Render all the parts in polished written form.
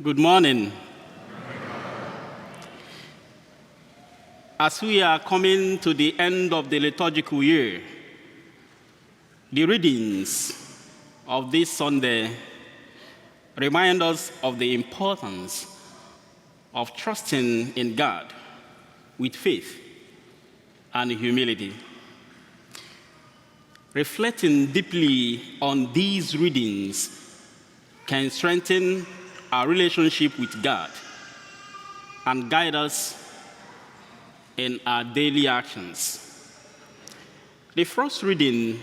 Good morning. As we are coming to the end of the liturgical year, the readings of this Sunday remind us of the importance of trusting in God with faith and humility. Reflecting deeply on these readings can strengthen our relationship with God and guide us in our daily actions. The first reading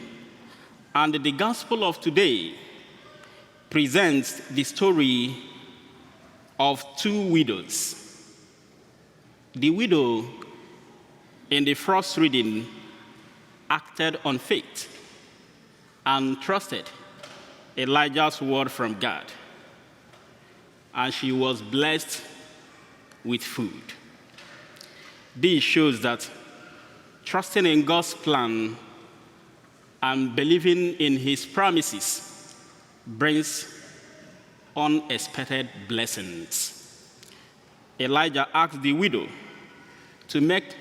and the Gospel of today presents the story of two widows. The widow in the first reading acted on faith and trusted Elijah's word from God, and she was blessed with food. This shows that trusting in God's plan and believing in his promises brings unexpected blessings. Elijah asked the widow to make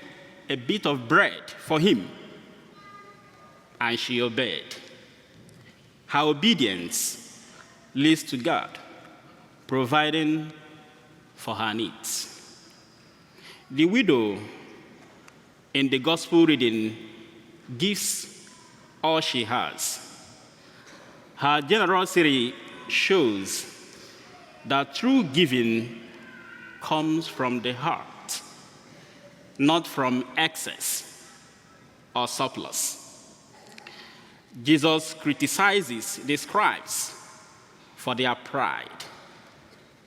a bit of bread for him, and she obeyed. Her obedience leads to God providing for her needs. The widow in the gospel reading gives all she has. Her generosity shows that true giving comes from the heart, not from excess or surplus. Jesus criticizes the scribes for their pride.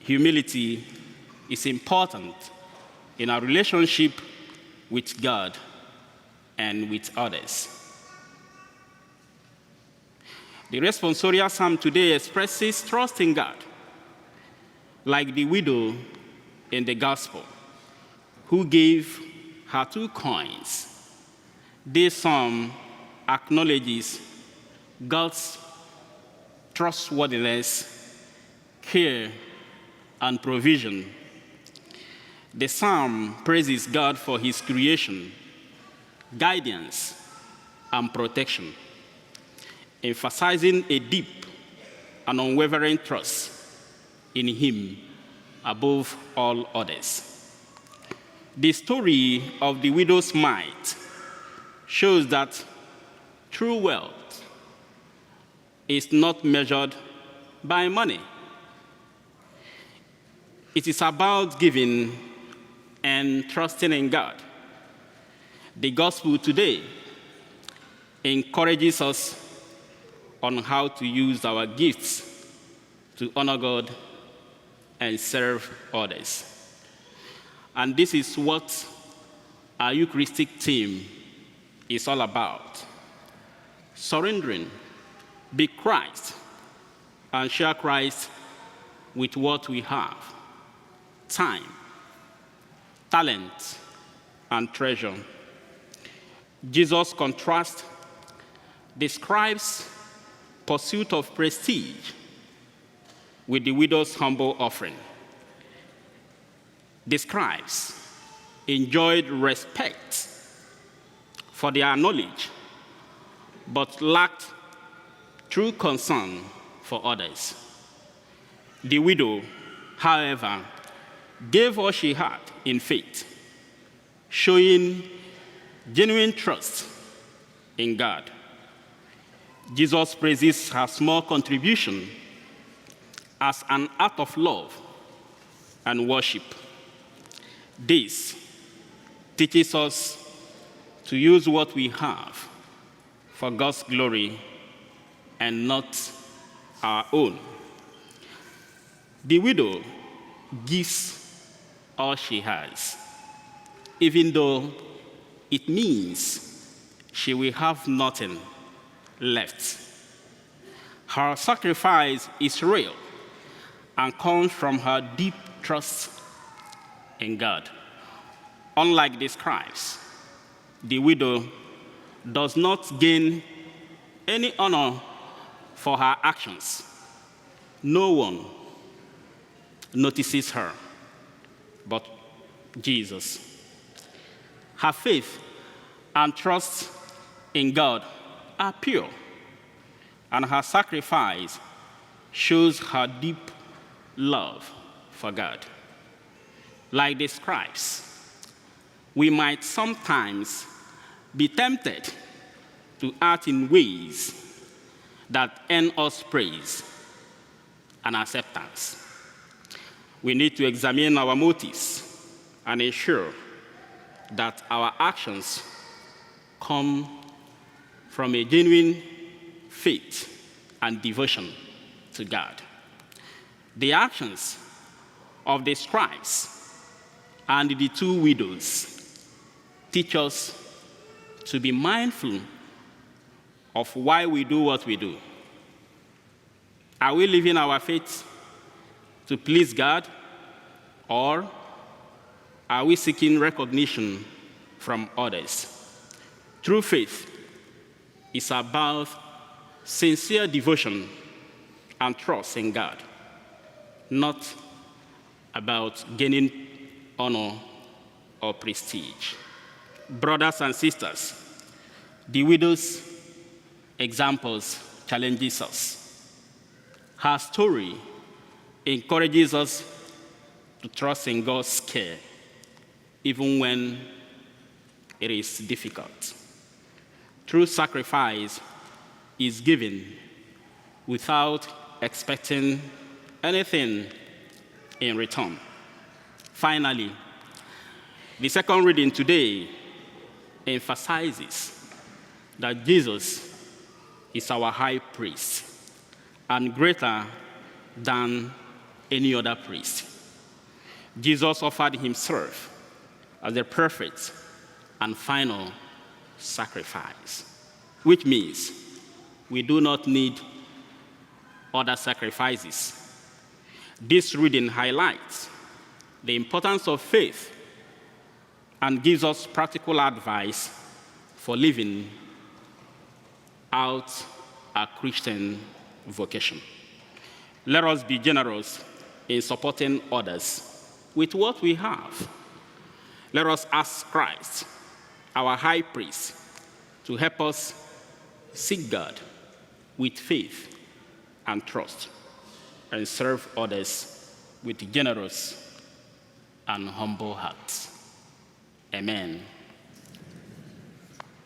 Humility is important in our relationship with God and with others. The responsorial psalm today expresses trust in God, like the widow in the gospel, who gave her 2 coins. This psalm acknowledges God's trustworthiness, care, and provision. The psalm praises God for his creation, guidance, and protection, emphasizing a deep and unwavering trust in him above all others. The story of the widow's mite shows that true wealth is not measured by money. It is about giving and trusting in God. The gospel today encourages us on how to use our gifts to honor God and serve others. And this is what our Eucharistic theme is all about: surrendering, be Christ, and share Christ with what we have: time, talent, and treasure. Jesus' contrast describes pursuit of prestige with the widow's humble offering. The scribes enjoyed respect for their knowledge, but lacked true concern for others. The widow, however, gave all she had in faith, showing genuine trust in God. Jesus praises her small contribution as an act of love and worship. This teaches us to use what we have for God's glory and not our own. The widow gives all she has, even though it means she will have nothing left. Her sacrifice is real and comes from her deep trust in God. Unlike the scribes, the widow does not gain any honor for her actions. No one notices her, but Jesus. Her faith and trust in God are pure, and her sacrifice shows her deep love for God. Like the scribes, we might sometimes be tempted to act in ways that earn us praise and acceptance. We need to examine our motives and ensure that our actions come from a genuine faith and devotion to God. The actions of the scribes and the two widows teach us to be mindful of why we do what we do. Are we living our faith to please God, or are we seeking recognition from others? True faith is about sincere devotion and trust in God, not about gaining honor or prestige. Brothers and sisters, the widow's examples challenges us. Her story encourages us to trust in God's care, even when it is difficult. True sacrifice is given without expecting anything in return. Finally, the second reading today emphasizes that Jesus is our high priest and greater than any other priest. Jesus offered himself as the perfect and final sacrifice, which means we do not need other sacrifices. This reading highlights the importance of faith and gives us practical advice for living out our Christian vocation. Let us be generous in supporting others with what we have. Let us ask Christ, our high priest, to help us seek God with faith and trust and serve others with generous and humble hearts. Amen.